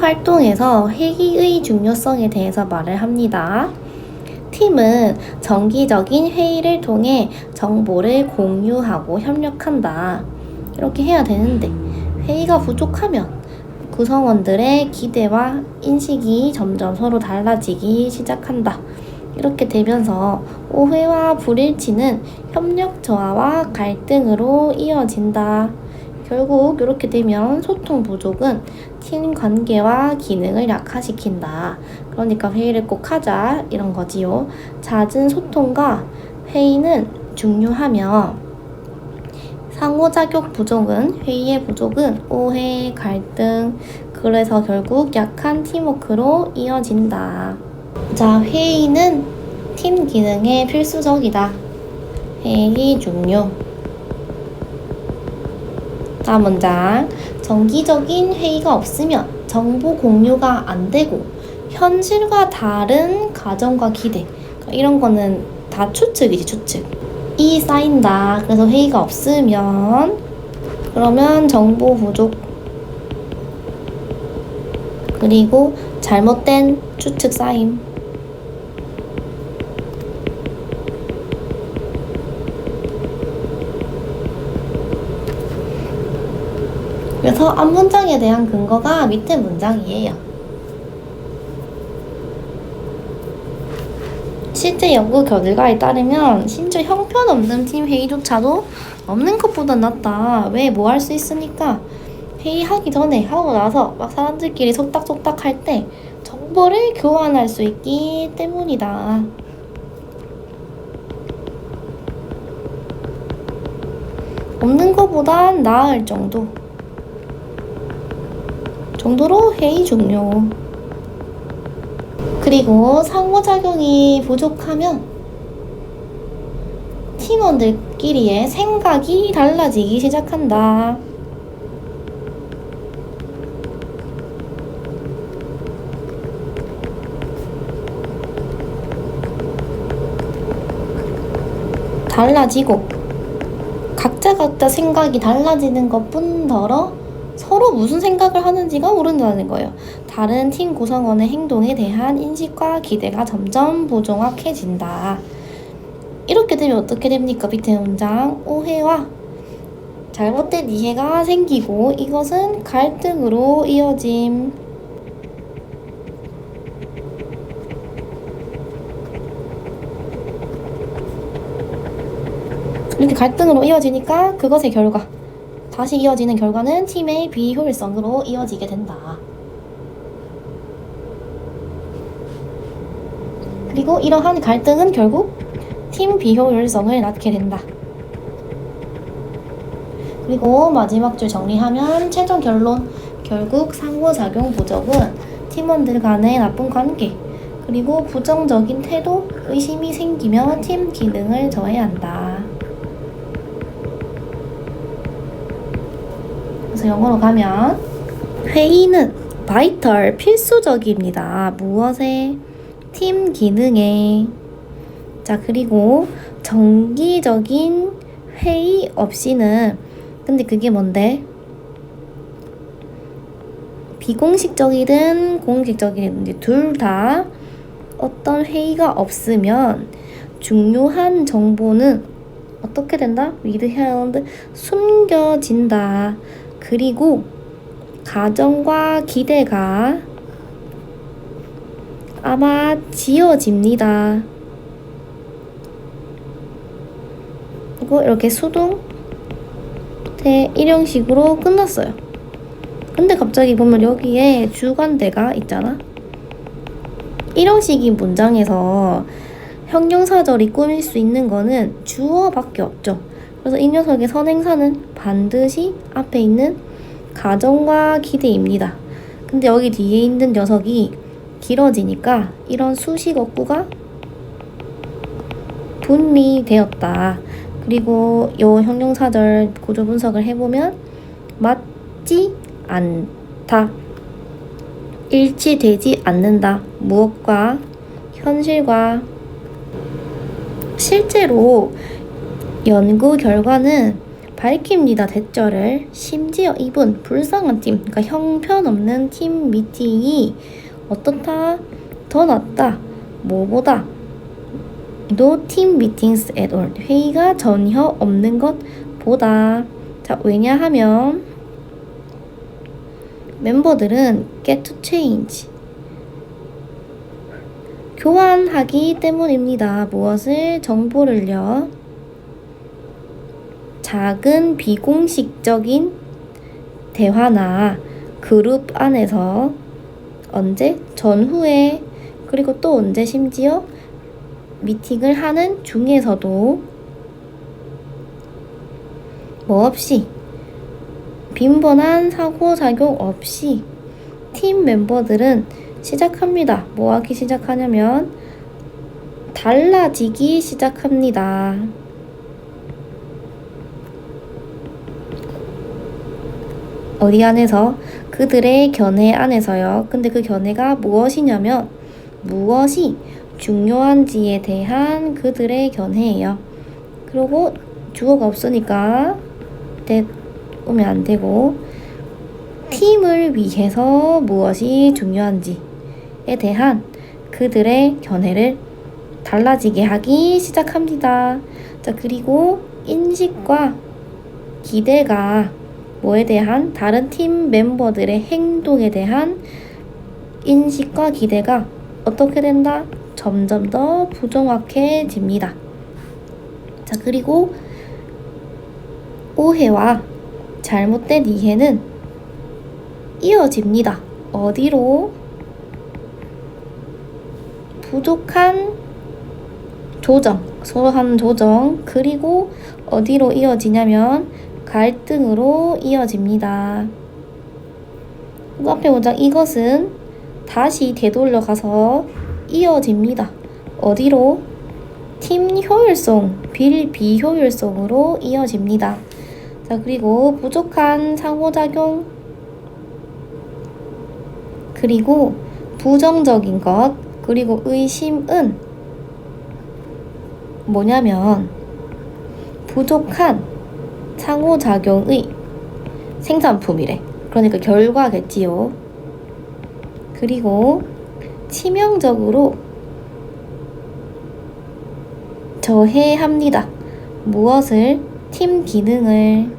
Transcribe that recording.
활동에서 회의의 중요성에 대해서 말을 합니다. 팀은 정기적인 회의를 통해 정보를 공유하고 협력한다. 이렇게 해야 되는데 회의가 부족하면 구성원들의 기대와 인식이 점점 서로 달라지기 시작한다. 이렇게 되면서 오해와 불일치는 협력 저하와 갈등으로 이어진다. 결국 이렇게 되면 소통 부족은 팀 관계와 기능을 약화시킨다. 그러니까 회의를 꼭 하자 이런 거지요. 잦은 소통과 회의는 중요하며 상호작용 부족은 회의의 부족은 오해, 갈등, 그래서 결국 약한 팀워크로 이어진다. 자, 회의는 팀 기능에 필수적이다. 회의 중요. 다음 문장. 정기적인 회의가 없으면 정보 공유가 안 되고 현실과 다른 가정과 기대 이런 거는 다 추측이지, 추측. 이 쌓인다. 그래서 회의가 없으면 그러면 정보 부족 그리고 잘못된 추측 쌓임. 그래서 앞 문장에 대한 근거가 밑에 문장이에요. 실제 연구 결과에 따르면 심지어 형편없는 팀 회의조차도 없는 것보다 낫다. 왜? 뭐 할 수 있으니까. 회의하기 전에 하고 나서 막 사람들끼리 속닥속닥 할 때 정보를 교환할 수 있기 때문이다. 없는 것보다 나을 정도로 회의 종료. 그리고 상호작용이 부족하면 팀원들끼리의 생각이 달라지기 시작한다. 달라지고 각자 생각이 달라지는 것뿐더러 서로 무슨 생각을 하는지가 모른다는 거예요. 다른 팀 구성원의 행동에 대한 인식과 기대가 점점 부정확해진다. 이렇게 되면 어떻게 됩니까? 밑에 문장. 오해와 잘못된 이해가 생기고 이것은 갈등으로 이어짐. 이렇게 갈등으로 이어지니까 그것의 결과 다시 이어지는 결과는 팀의 비효율성으로 이어지게 된다. 그리고 이러한 갈등은 결국 팀 비효율성을 낳게 된다. 그리고 마지막 줄 정리하면 최종 결론. 결국 상호작용 부족은 팀원들 간의 나쁜 관계 그리고 부정적인 태도, 의심이 생기며 팀 기능을 저해한다. 그래서 영어로 가면 회의는 vital, 필수적입니다. 무엇에? 팀 기능에. 자, 그리고 정기적인 회의 없이는 근데 그게 뭔데? 비공식적이든 공식적이든 둘 다 어떤 회의가 없으면 중요한 정보는 어떻게 된다? withheld, 숨겨진다. 그리고 가정과 기대가 아마 지어집니다. 그리고 이렇게 수동 일형식으로 끝났어요. 근데 갑자기 보면 여기에 주관대가 있잖아. 일형식인 문장에서 형용사절이 꾸밀 수 있는 거는 주어밖에 없죠. 그래서 이 녀석의 선행사는 반드시 앞에 있는 가정과 기대입니다. 근데 여기 뒤에 있는 녀석이 길어지니까 이런 수식 어구가 분리되었다. 그리고 요 형용사절 구조 분석을 해보면 맞지 않다. 일치되지 않는다. 무엇과? 현실과. 실제로 연구 결과는 밝힙니다. 대절을. 심지어 이분 불쌍한 팀, 그러니까 형편없는 팀 미팅이 어떻다? 더 낫다. 뭐보다? No team meetings at all. 회의가 전혀 없는 것보다. 자, 왜냐하면 멤버들은 get to change. 교환하기 때문입니다. 무엇을? 정보를요. 작은 비공식적인 대화나 그룹 안에서 언제? 전후에 그리고 또 언제 심지어 미팅을 하는 중에서도 뭐 없이 빈번한 상호작용 없이 팀 멤버들은 시작합니다. 뭐 하기 시작하냐면 달라지기 시작합니다. 어디 안에서? 그들의 견해 안에서요. 근데 그 견해가 무엇이냐면 무엇이 중요한지에 대한 그들의 견해예요. 그리고 주어가 없으니까 that 오면 안 되고 팀을 위해서 무엇이 중요한지에 대한 그들의 견해를 달라지게 하기 시작합니다. 자, 그리고 인식과 기대가 뭐에 대한? 다른 팀 멤버들의 행동에 대한 인식과 기대가 어떻게 된다? 점점 더 부정확해집니다. 자, 그리고 오해와 잘못된 이해는 이어집니다. 어디로? 부족한 조정, 서로 하는 조정, 그리고 어디로 이어지냐면 갈등으로 이어집니다. 그 앞에 문장 이것은 다시 되돌려 가서 이어집니다. 어디로? 팀 효율성, 비효율성으로 이어집니다. 자, 그리고 부족한 상호작용, 그리고 부정적인 것, 그리고 의심은 뭐냐면 부족한 상호작용의 생산품이래. 그러니까 결과겠지요. 그리고 치명적으로 저해합니다. 무엇을? 팀 기능을.